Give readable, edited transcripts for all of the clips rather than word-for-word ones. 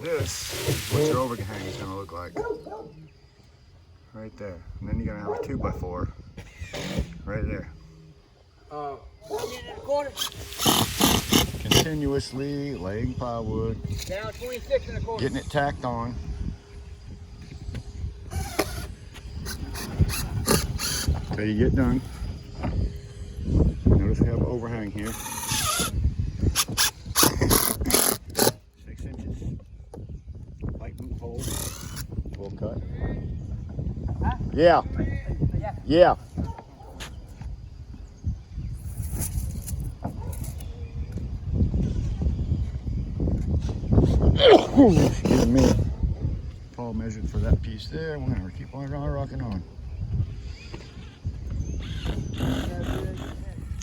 This is what your overhang is going to look like. Right there. And then you're going to have a 2x4 right there. Continuously laying plywood, down 26 and a quarter. getting it tacked on. Till you get done. Notice we have an overhang here. 6 inches. Light boot hole. Full cut. Huh? Yeah. Yeah. Excuse me. Paul measured for that piece there. We're going to keep on rocking on.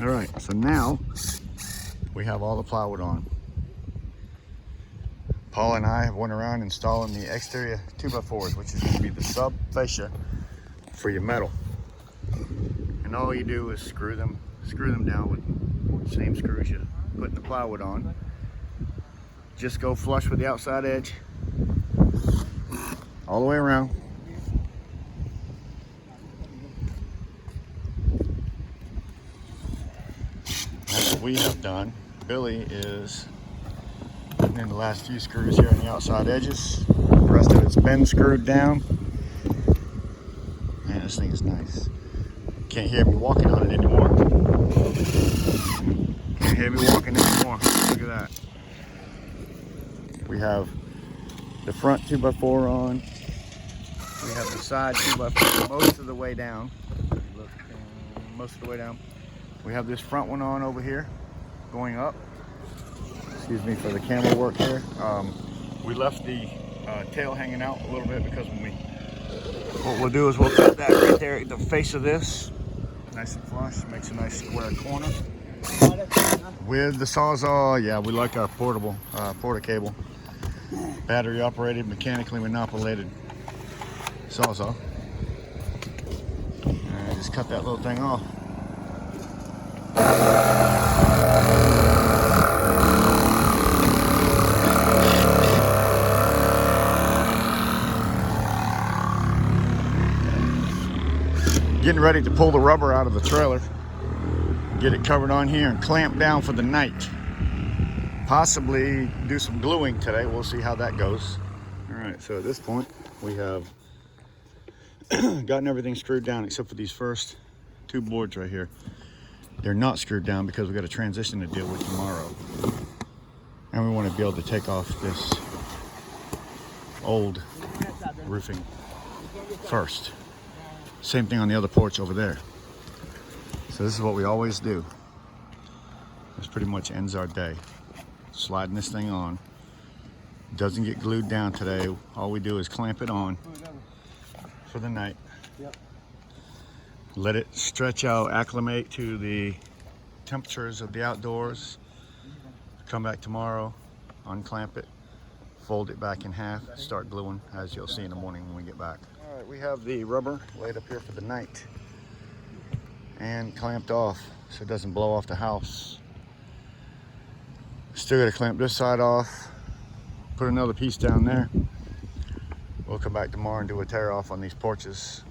All right, so now we have all the plywood on. Paul and I have went around installing the exterior 2x4s, which is going to be the sub fascia for your metal. And all you do is screw them down with the same screws you're putting the plywood on. Just go flush with the outside edge all the way around. That's what we have done. Billy is putting in the last few screws here on the outside edges. The rest of it's been screwed down. Man, this thing is nice. Can't hear me walking on it anymore. Can't hear me walking anymore. Look at that. We have the front 2x4 on. We have the side 2x4 most of the way down. Look, most of the way down. We have this front one on over here, going up. Excuse me for the camera work here. We left the tail hanging out a little bit because what we'll do is we'll cut that right there at the face of this. Nice and flush, makes a nice square corner. With the Sawzall, yeah, we like our portable porta cable. Battery operated, mechanically manipulated Sawzall. And just cut that little thing off. Getting ready to pull the rubber out of the trailer, get it covered on here and clamp down for the night. Possibly do some gluing today. We'll see how that goes. All right, so at this point we have gotten everything screwed down except for these first 2 boards right here. They're not screwed down because we got a transition to deal with tomorrow. And we want to be able to take off this old roofing first. Same thing on the other porch over there. So this is what we always do. This pretty much ends our day. Sliding this thing on. Doesn't get glued down today. All we do is clamp it on for the night. Yep. Let it stretch out, acclimate to the temperatures of the outdoors. Come back tomorrow, unclamp it, fold it back in half, start gluing, as you'll see in the morning when we get back. All right, we have the rubber laid up here for the night and clamped off so it doesn't blow off the house. Still got to clamp this side off, put another piece down there. We'll come back tomorrow and do a tear off on these porches.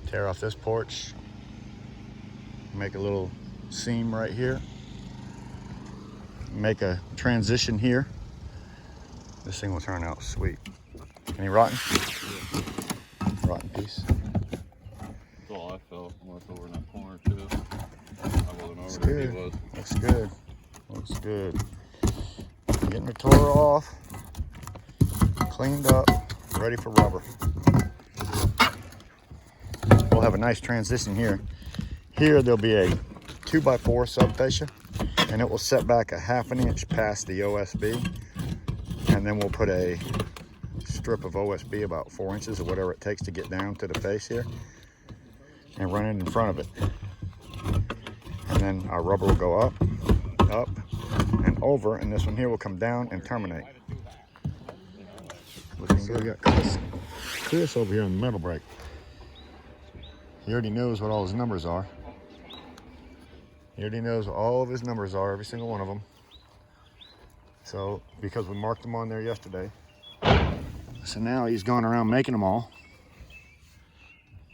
Tear off this porch, make a little seam right here, make a transition here. This thing will turn out sweet. Any rotten? Rotten piece. That's all I felt. Unless over in that corner too. I wasn't Looks over there. good. He was. Looks good. Looks good. Getting the tore off, cleaned up, ready for rubber. We'll have a nice transition here. Here there'll be a 2x4 sub fascia, and it will set back a ½ inch past the OSB, and then we'll put a strip of OSB about 4 inches or whatever it takes to get down to the face here, and run it in front of it. And then our rubber will go up, and over, and this one here will come down and terminate. Looking good. We got Chris over here on the metal brake. He already knows what all his numbers are. He already knows what all of his numbers are, every single one of them. So, because we marked them on there yesterday. So now he's going around making them all.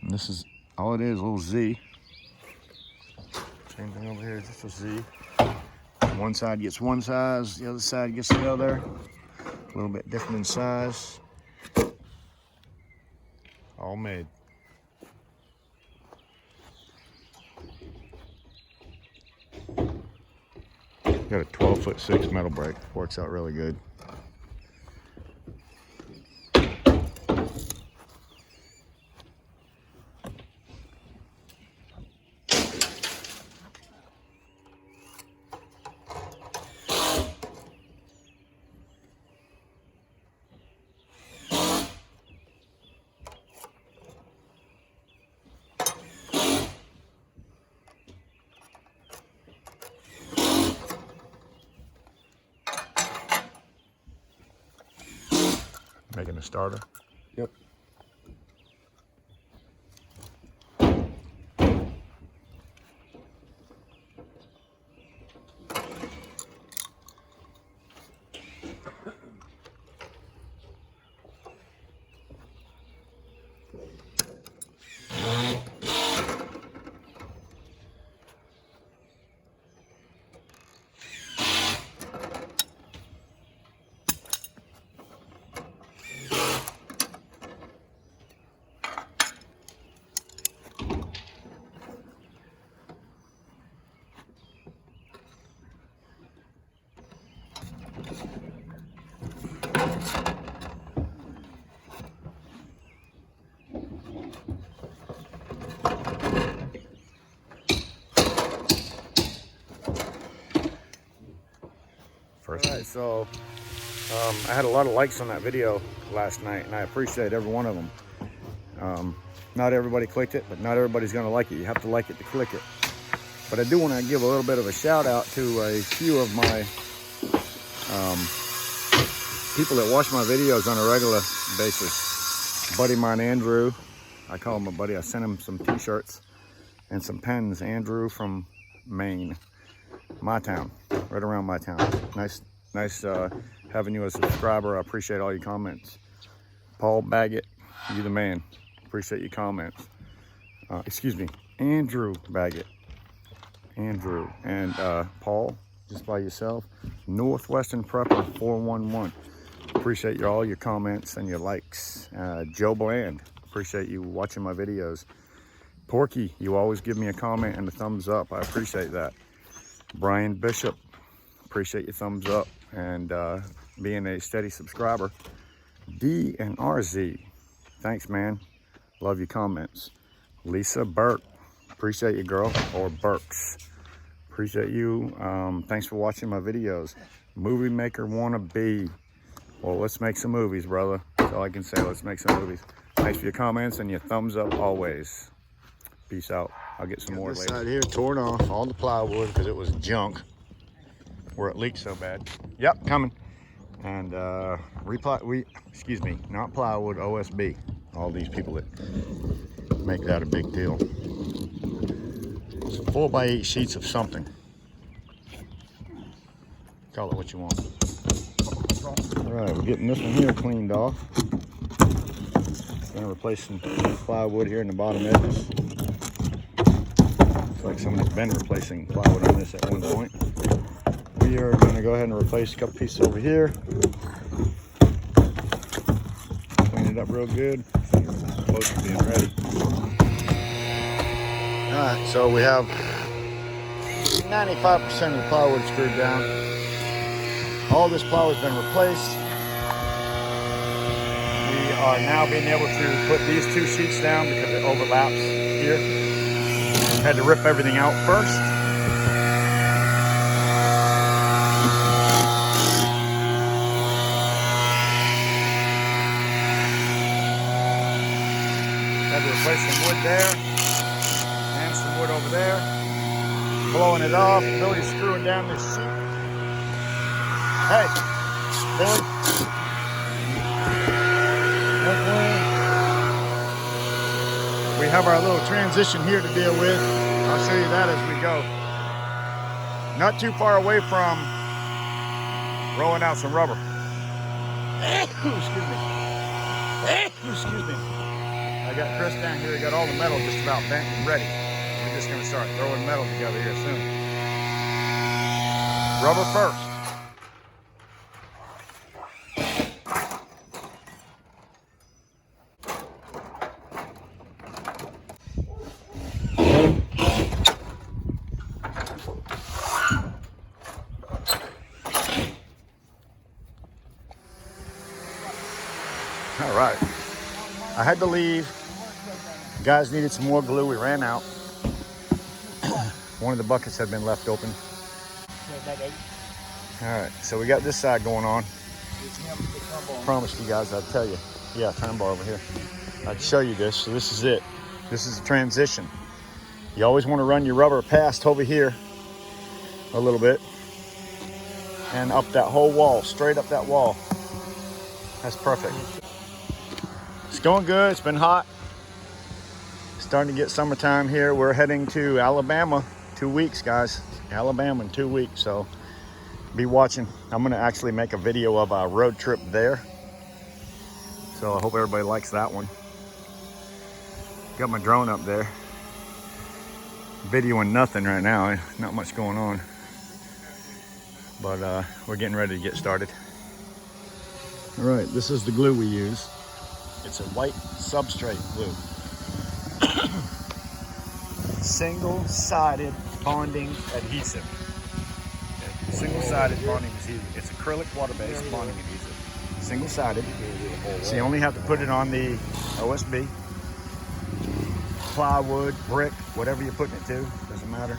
And this is all it is, a little Z. Same thing over here, just a Z. One side gets one size, the other side gets the other. A little bit different in size. All made. Got a 12'6" metal brake. Works out really good. Making a starter. Yep. Alright, so I had a lot of likes on that video last night, and I appreciate every one of them. Not everybody clicked it, but not everybody's going to like it. You have to like it to click it. But I do want to give a little bit of a shout out to a few of my people that watch my videos on a regular basis. Buddy of mine, Andrew, I call him a buddy. I sent him some t-shirts and some pens. Andrew from Maine, my town, right around my town. Nice having you as a subscriber. I appreciate all your comments. Paul Baggett, you the man. Appreciate your comments. Excuse me, Andrew Baggett. Andrew and Paul, just by yourself. Northwestern Prepper 411. Appreciate all your comments and your likes. Joe Bland, appreciate you watching my videos. Porky, you always give me a comment and a thumbs up. I appreciate that. Brian Bishop, appreciate your thumbs up and being a steady subscriber. D and RZ, thanks, man. Love your comments. Lisa Burke, appreciate you, girl, or Burks. Appreciate you. Thanks for watching my videos. Movie maker wannabe. Well, let's make some movies, brother. That's all I can say. Let's make some movies. Thanks for your comments and your thumbs up always. Peace out. I'll get some more later. This side here torn off, all the plywood because it was junk where it leaked so bad. Yep, coming. And excuse me, not plywood, OSB. All these people that make that a big deal. So 4x8 sheets of something. Call it what you want. All right, we're getting this one here cleaned off. Gonna replace some plywood here in the bottom edges. Looks like somebody's been replacing plywood on this at one point. We are gonna go ahead and replace a couple pieces over here. Clean it up real good. Close to being ready. All right, so we have 95% of the plywood screwed down. All this plywood's been replaced. We are now being able to put these two sheets down because it overlaps here. Had to rip everything out first. Had to replace some wood there and some wood over there. Blowing it off. Billy's screwing down this sheet. Hey, Billy. Okay. We have our little transition here to deal with. I'll show you that as we go. Not too far away from Rolling out some rubber. Excuse me. Excuse me. I got Chris down here. He got all the metal just about bent and ready. We're just going to start throwing metal together here soon. Rubber first. All right. I had to leave. Guys needed some more glue. We ran out. One of the buckets had been left open. All right, so we got this side going on. Promised you guys I'd tell you. Yeah, turn bar over here. I'd show you this. So this is it. This is the transition. You always want to run your rubber past over here a little bit and up that whole wall, straight up that wall. That's perfect. It's going good. It's been hot. Starting to get summertime here. We're heading to Alabama 2 weeks, guys. Alabama in 2 weeks, so be watching. I'm gonna actually make a video of our road trip there. So I hope everybody likes that one. Got my drone up there. Videoing nothing right now. Not much going on. But we're getting ready to get started. All right, this is the glue we use. It's a white substrate glue. Single-sided bonding adhesive. Okay. Single-sided bonding adhesive. It's acrylic water-based bonding adhesive. Single-sided. So you only have to put it on the OSB, plywood, brick, whatever you're putting it to. Doesn't matter.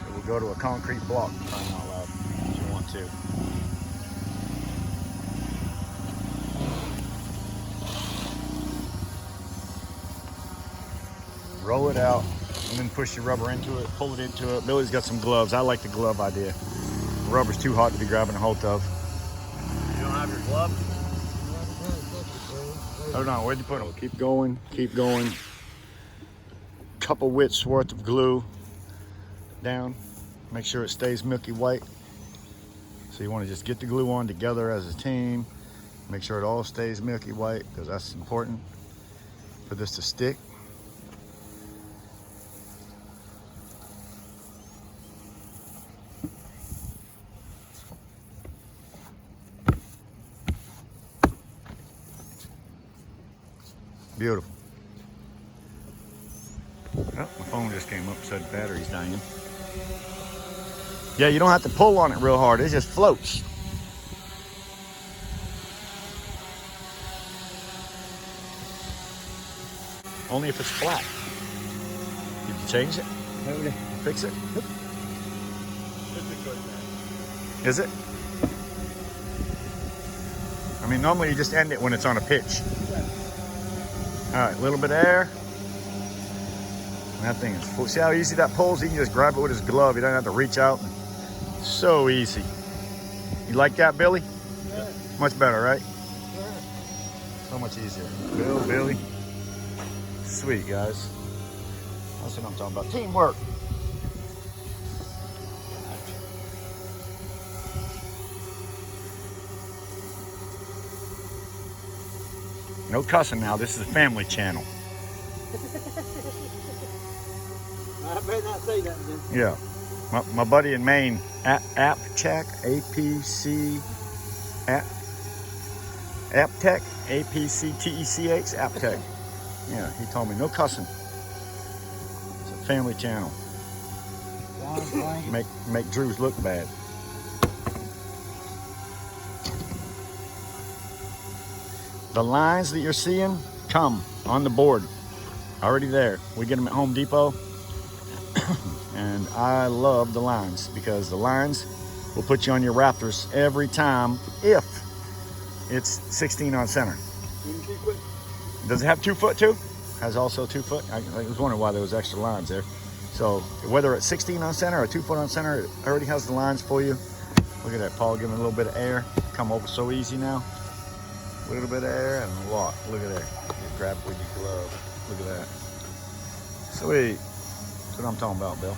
It will go to a concrete block if you want to. Roll it out and then push your rubber into it, pull it into it. Billy's got some gloves. I like the glove idea. The rubber's too hot to be grabbing a hold of. You don't have your gloves? Hold on, where'd you put them? Keep going, keep going. Couple widths worth of glue down. Make sure it stays milky white. So you want to just get the glue on together as a team. Make sure it all stays milky white because that's important for this to stick. Beautiful. Oh, my phone just came up, said battery's dying. Yeah, you don't have to pull on it real hard. It just floats. Only if it's flat. Did you change it? No. Fix it? Is it? I mean, normally you just end it when it's on a pitch. All right, a little bit of air. That thing is full. See how easy that pulls? He can just grab it with his glove. He doesn't have to reach out. So easy. You like that, Billy? Yeah. Much better, right? Yeah. So much easier. Billy. Sweet, guys. That's what I'm talking about. Teamwork. No cussing now. This is a family channel. I better not say that then. Yeah. My buddy in Maine, APCheck, APC, APTech, APCTECH, APTech. Yeah, he told me no cussing. It's a family channel. Make Drews look bad. The lines that you're seeing come on the board. Already there. We get them at Home Depot. And I love the lines because the lines will put you on your rafters every time if it's 16 on center. Does it have 2 foot too? Has also 2 foot. I was wondering why there was extra lines there. So whether it's 16 on center or 2 foot on center, it already has the lines for you. Look at that, Paul giving a little bit of air. Come over so easy now. A little bit of air and a lot. Look at that. Just grab it with your glove. Look at that. Sweet. That's what I'm talking about, Bill.